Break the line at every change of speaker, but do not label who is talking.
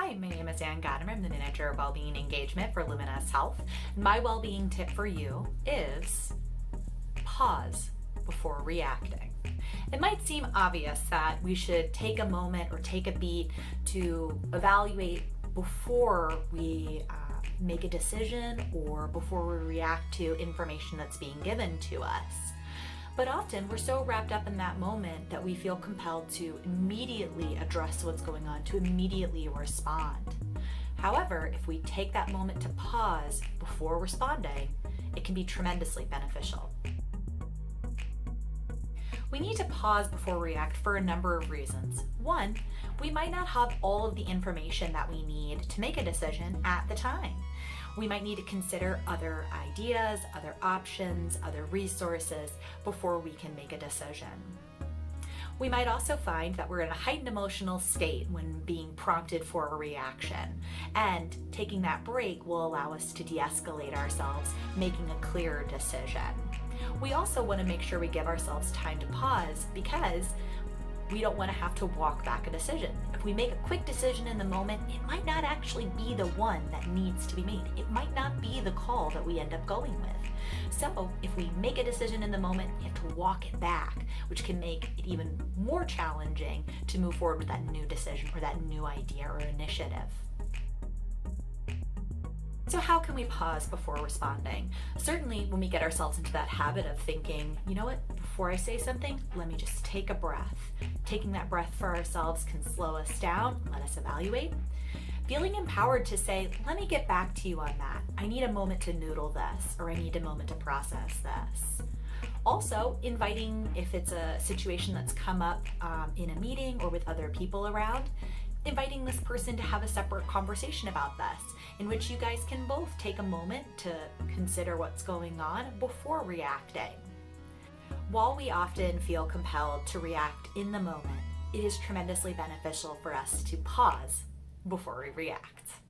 Hi, my name is Gotimer. I'm the Manager of Wellbeing Engagement for Luminous Health. My well-being tip for you is pause before reacting. It might seem obvious that we should take a moment or take a beat to evaluate before we make a decision or before we react to information that's being given to us. But often we're so wrapped up in that moment that we feel compelled to immediately address what's going on, to immediately respond. However, if we take that moment to pause before responding, it can be tremendously beneficial. We need to pause before we react for a number of reasons. One, we might not have all of the information that we need to make a decision at the time. We might need to consider other ideas, other options, other resources before we can make a decision. We might also find that we're in a heightened emotional state when being prompted for a reaction, and taking that break will allow us to de-escalate ourselves, making a clearer decision. We also want to make sure we give ourselves time to pause because we don't want to have to walk back a decision. If we make a quick decision in the moment, it might not actually be the one that needs to be made. It might not be the call that we end up going with. So if we make a decision in the moment, we have to walk it back, which can make it even more challenging to move forward with that new decision or that new idea or initiative. So how can we pause before responding? Certainly when we get ourselves into that habit of thinking, you know what, before I say something, let me just take a breath. Taking that breath for ourselves can slow us down, let us evaluate. Feeling empowered to say, let me get back to you on that. I need a moment to noodle this, or I need a moment to process this. Also, inviting, if it's a situation that's come up in a meeting or with other people around, inviting this person to have a separate conversation about this, in which you guys can both take a moment to consider what's going on before reacting. While we often feel compelled to react in the moment, it is tremendously beneficial for us to pause before we react.